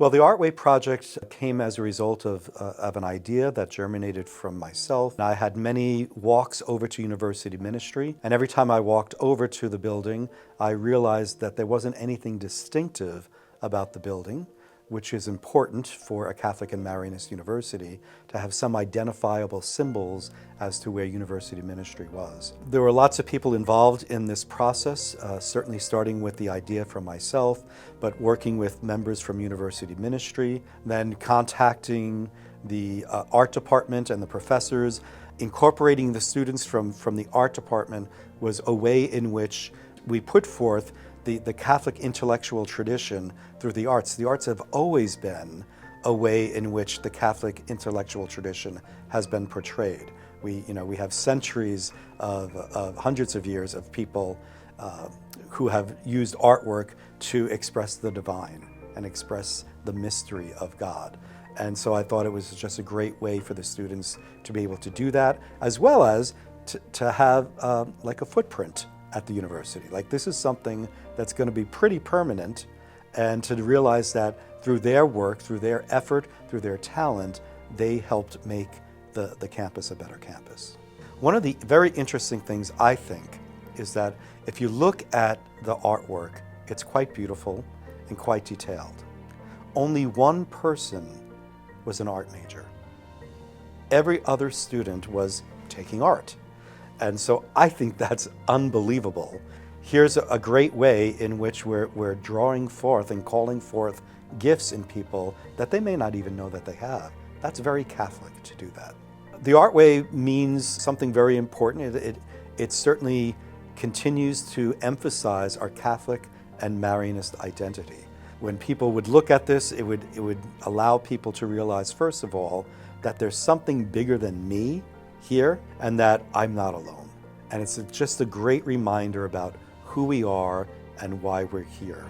Well, the ArtWay project came as a result of an idea that germinated from myself. I had many walks over to university ministry, and every time I walked over to the building, I realized that there wasn't anything distinctive about the building, which is important for a Catholic and Marianist university to have some identifiable symbols as to where university ministry was. There were lots of people involved in this process, certainly starting with the idea from myself, but working with members from university ministry, then contacting the art department and the professors. Incorporating the students from the art department was a way in which we put forth the Catholic intellectual tradition through the arts. The arts have always been a way in which the Catholic intellectual tradition has been portrayed. We have centuries of hundreds of years of people who have used artwork to express the divine and express the mystery of God. And so I thought it was just a great way for the students to be able to do that, as well as to have like a footprint at the university. Like, this is something that's going to be pretty permanent, and to realize that through their work, through their effort, through their talent, they helped make the campus a better campus. One of the very interesting things, I think, is that if you look at the artwork, it's quite beautiful and quite detailed. Only one person was an art major. Every other student was taking art. And so I think that's unbelievable. Here's a great way in which we're drawing forth and calling forth gifts in people that they may not even know that they have. That's very Catholic to do that. The ArtWay means something very important. It certainly continues to emphasize our Catholic and Marianist identity. When people would look at this, it would allow people to realize, first of all, that there's something bigger than me here, and that I'm not alone. And it's just a great reminder about who we are and why we're here.